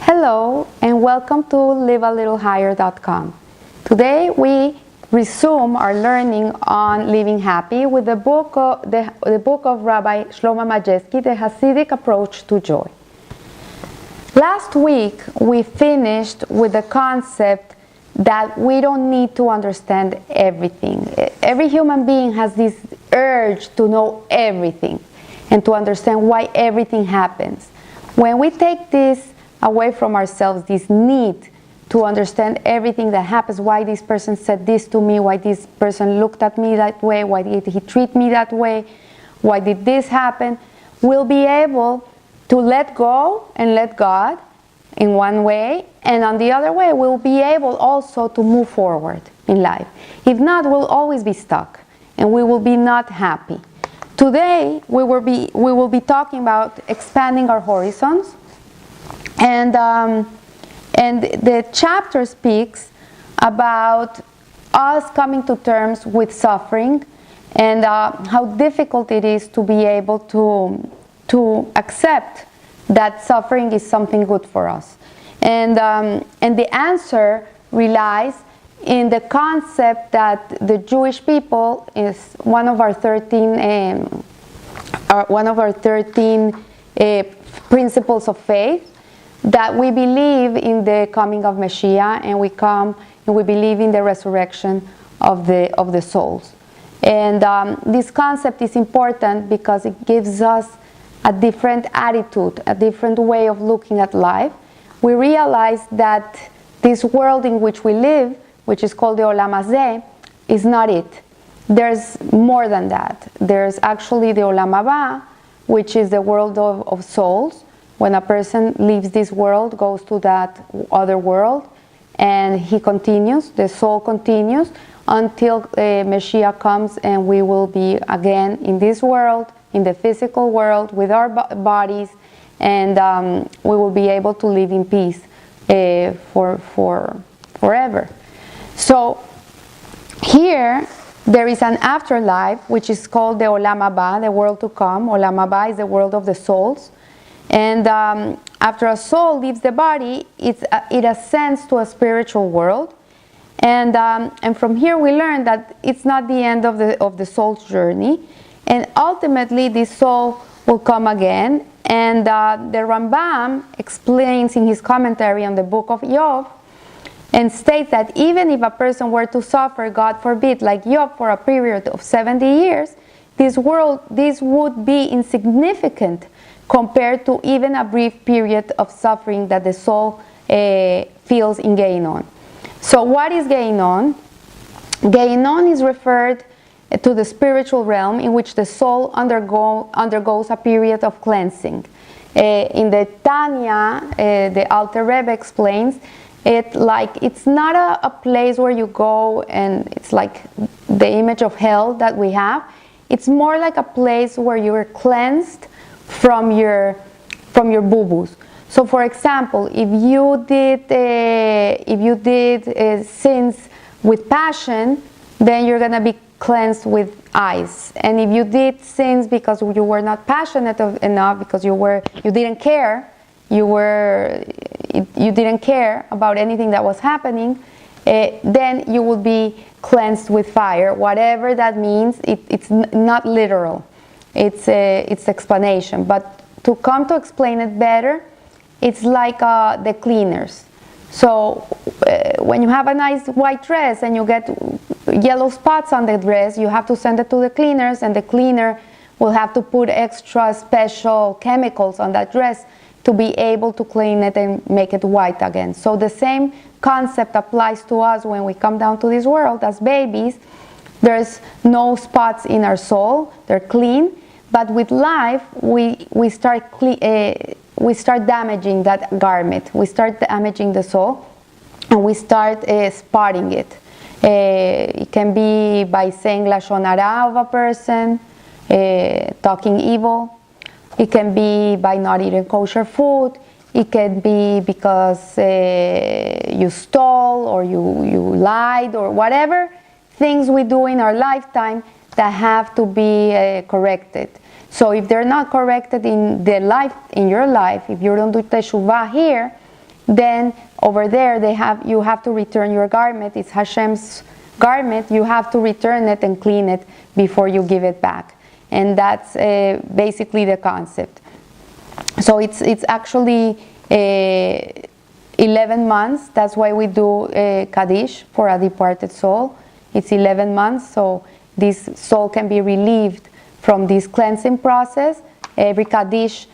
Hello and welcome to livealittlehigher.com. Today we resume our learning on living happy with the book of Rabbi Shlomo Majewski, The Hasidic Approach to Joy. Last week we finished with the concept that we don't need to understand everything. Every human being has this urge to know everything and to understand why everything happens. When we take this away from ourselves, this need to understand everything that happens, why this person said this to me, why this person looked at me that way, why did he treat me that way, why did this happen, we'll be able to let go and let God in one way, and on the other way we'll be able also to move forward in life. If not, we'll always be stuck and we will be not happy. Today we will be talking about expanding our horizons. And the chapter speaks about us coming to terms with suffering and how difficult it is to be able to accept that suffering is something good for us. And the answer relies in the concept that the Jewish people is one of our 13 principles of faith, that we believe in the coming of Mashiach, and we believe in the resurrection of the souls. And this concept is important because it gives us a different attitude, a different way of looking at life. We realize that this world in which we live, which is called the Olam Hazeh, is not it. There's more than that. There's actually the Olam Haba, which is the world of souls. When a person leaves this world, goes to that other world, and he continues, the soul continues, until Mashiach comes and we will be again in this world, in the physical world, with our bodies, and we will be able to live in peace forever. So here there is an afterlife, which is called the Olam Haba, the world to come. Olam Haba is the world of the souls. And after a soul leaves the body, it ascends to a spiritual world, and from here we learn that it's not the end of the soul's journey, and ultimately this soul will come again. And the Rambam explains in his commentary on the book of Job, and states that even if a person were to suffer, God forbid, like Job, for a period of 70 years, this would be insignificant compared to even a brief period of suffering that the soul feels in Gehinnom. So what is Gehinnom? Gehinnom is referred to the spiritual realm in which the soul undergoes a period of cleansing. In the Tanya, the Alter Rebbe explains it like it's not a place where you go and it's like the image of hell that we have. It's more like a place where you are cleansed from your boo-boos. So, for example, if you did sins with passion, then you're gonna be cleansed with ice. And if you did sins because you were not passionate enough, because you didn't care, you didn't care about anything that was happening, then you will be cleansed with fire. Whatever that means, it's not literal. It's explanation, but to come to explain it better, it's like the cleaners. So when you have a nice white dress and you get yellow spots on the dress, you have to send it to the cleaners, and the cleaner will have to put extra special chemicals on that dress to be able to clean it and make it white again. So the same concept applies to us when we come down to this world as babies. There's no spots in our soul, they're clean. But with life, we start damaging that garment. We start damaging the soul, and we start spotting it. It can be by saying lashon hara of a person, talking evil. It can be by not eating kosher food. It can be because you stole or you lied, or whatever things we do in our lifetime that have to be corrected. So if they're not corrected in your life, if you don't do teshuvah here, then over there you have to return your garment. It's Hashem's garment. You have to return it and clean it before you give it back. And that's basically the concept. So it's actually 11 months. That's why we do Kaddish for a departed soul. It's 11 months, so this soul can be relieved from this cleansing process. Every Kaddish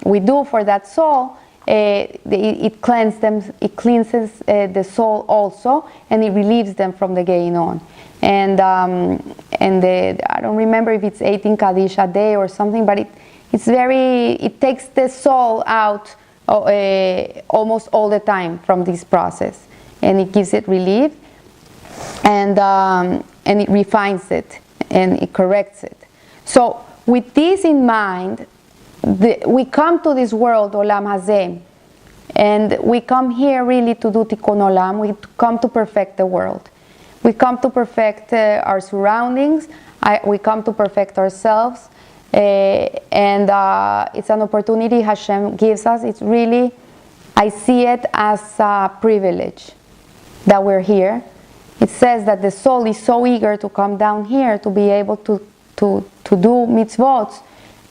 we do for that soul, it cleanses the soul also, and it relieves them from the Gehinnom. And I don't remember if it's 18 Kaddish a day or something, but it takes the soul out almost all the time from this process, and it gives it relief, and it refines it, and it corrects it. So with this in mind, we come to this world, Olam Hazeh, and we come here really to do Tikkun Olam. We come to perfect the world. We come to perfect our surroundings. We come to perfect ourselves. And it's an opportunity Hashem gives us. It's really, I see it as a privilege that we're here. It says that the soul is so eager to come down here to be able to do mitzvot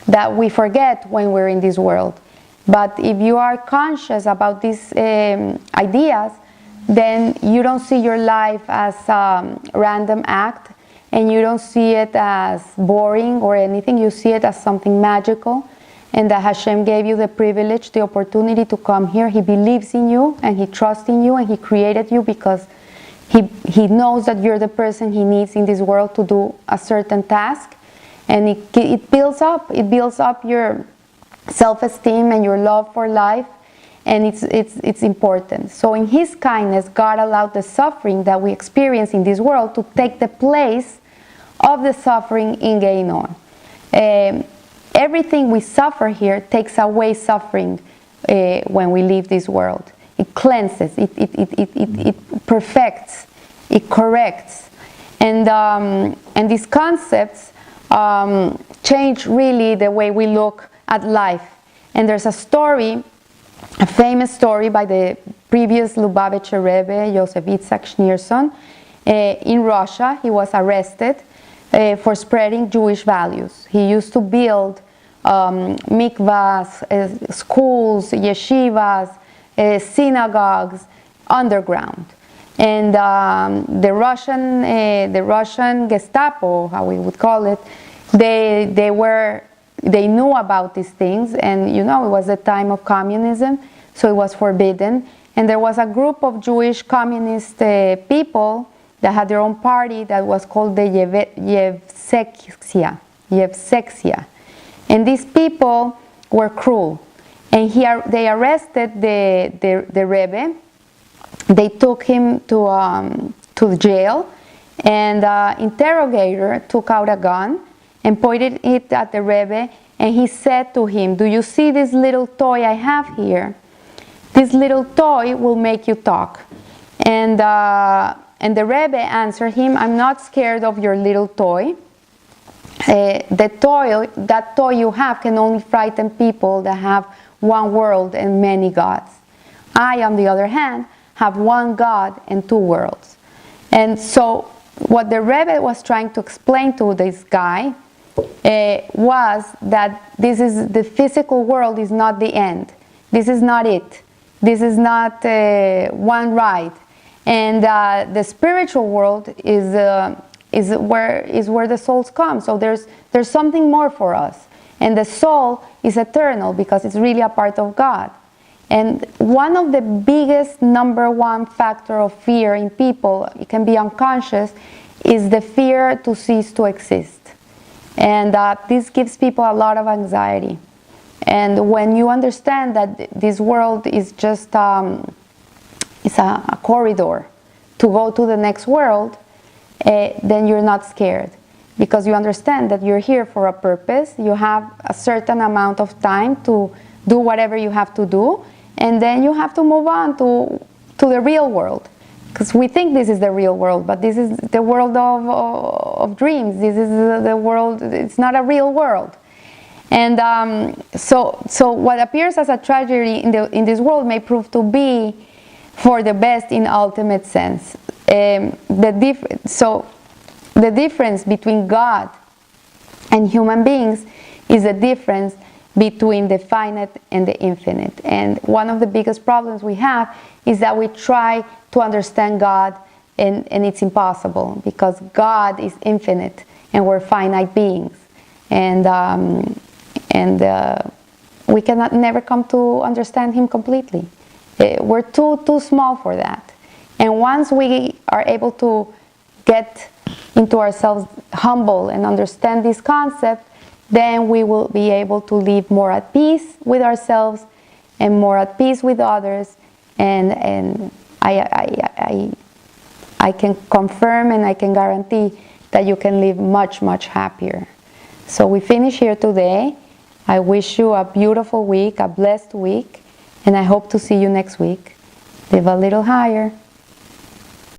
that we forget when we're in this world. But if you are conscious about these ideas, then you don't see your life as a random act, and you don't see it as boring or anything. You see it as something magical, and that Hashem gave you the privilege, the opportunity to come here. He believes in you, and He trusts in you, and He created you because He knows that you're the person He needs in this world to do a certain task. And it builds up your self-esteem and your love for life, and it's important. So in His kindness, God allowed the suffering that we experience in this world to take the place of the suffering in Gehinnom. Everything we suffer here takes away suffering when we leave this world. It cleanses, it perfects, it corrects, and these concepts change really the way we look at life. And there's a story, a famous story by the previous Lubavitcher Rebbe, Yosef Yitzhak Schneerson. In Russia, he was arrested for spreading Jewish values. He used to build mikvahs, schools, yeshivas, synagogues underground. And the Russian Gestapo, how we would call it, they knew about these things, and it was the time of communism, so it was forbidden. And there was a group of Jewish communist people that had their own party that was called the Yevseksia. And these people were cruel. And they arrested the Rebbe. They took him to the jail, and the interrogator took out a gun and pointed it at the Rebbe, and he said to him, "Do you see this little toy I have here? This little toy will make you talk." And the Rebbe answered him, "I'm not scared of your little toy. That toy you have can only frighten people that have one world and many gods. I, on the other hand, have one God and two worlds." And so what the Rebbe was trying to explain to this guy was that the physical world is not the end. This is not it. This is not one ride. And the spiritual world is where the souls come. So there's something more for us. And the soul is eternal because it's really a part of God. And one of the biggest number one factor of fear in people, it can be unconscious, is the fear to cease to exist. And this gives people a lot of anxiety. And when you understand that this world is just it's a corridor to go to the next world, then you're not scared. Because you understand that you're here for a purpose. You have a certain amount of time to do whatever you have to do. And then you have to move on to the real world. Because we think this is the real world, but this is the world of dreams. This is the world, it's not a real world. And so what appears as a tragedy in this world may prove to be for the best in ultimate sense. So the difference between God and human beings is the difference between the finite and the infinite. And one of the biggest problems we have is that we try to understand God, and it's impossible, because God is infinite and we're finite beings. And we cannot never come to understand Him completely. We're too small for that. And once we are able to get into ourselves humble and understand this concept, then we will be able to live more at peace with ourselves and more at peace with others. And I can confirm and I can guarantee that you can live much, much happier. So we finish here today. I wish you a beautiful week, a blessed week, and I hope to see you next week. Live a little higher.